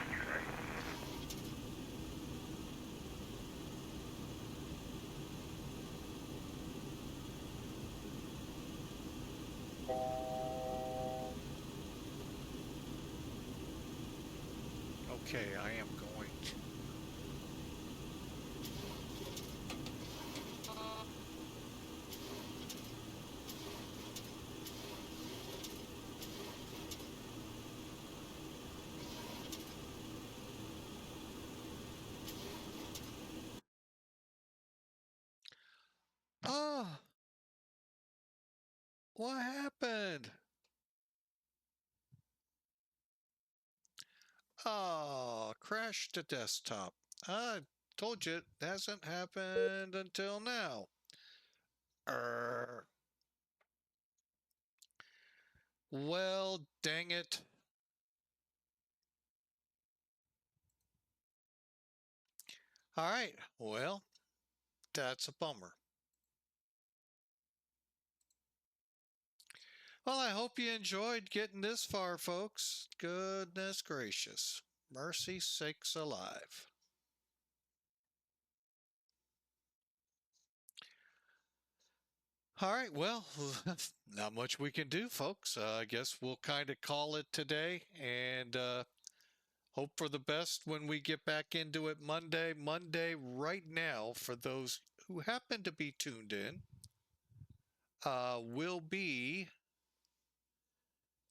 Okay, I am going to... Oh! What happened? Oh, crashed the desktop. I told you it hasn't happened until now. Well, dang it. All right, well, that's a bummer. Well, I hope you enjoyed getting this far, folks. Goodness gracious. Mercy sakes alive. All right, well, not much we can do, folks. I guess we'll kind of call it today and hope for the best when we get back into it Monday. Monday, right now, for those who happen to be tuned in, will be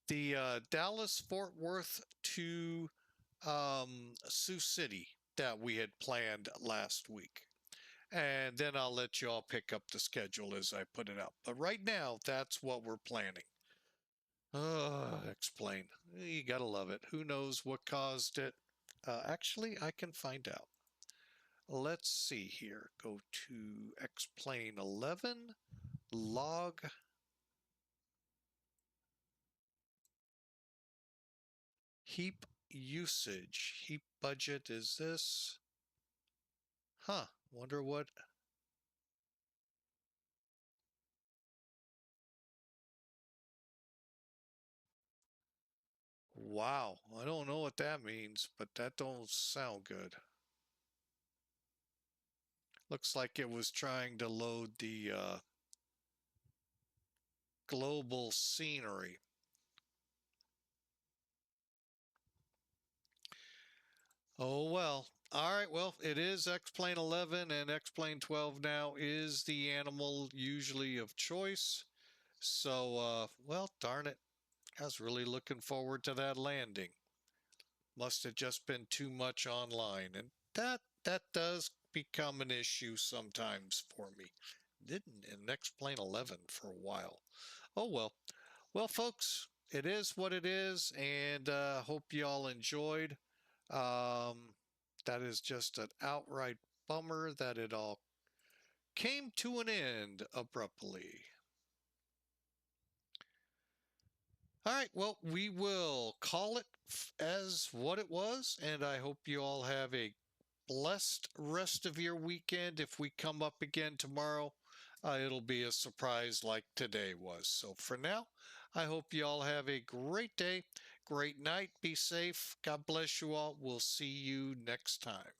the Dallas-Fort Worth to Sioux City that we had planned last week. And then I'll let you all pick up the schedule as I put it up. But right now, that's what we're planning. Explain. You gotta love it. Who knows what caused it? Actually, I can find out. Let's see here. Go to X-Plane 11, log. Heap usage. Heap budget is this. Huh. Wonder what. Wow. I don't know what that means, but that don't sound good. Looks like it was trying to load the global scenery. Oh, well. All right, well, it is X-Plane 11, and X-Plane 12 now is the animal usually of choice. So, well, darn it. I was really looking forward to that landing. Must have just been too much online, and that does become an issue sometimes for me. Didn't in X-Plane 11 for a while. Oh, well. Well, folks, it is what it is, and hope you all enjoyed. That is just an outright bummer that it all came to an end abruptly. All right, well, we will call it as what it was, and I hope you all have a blessed rest of your weekend. If we come up again tomorrow, it'll be a surprise like today was. So for now, I hope you all have a great day, great night. Be safe. God bless you all. We'll see you next time.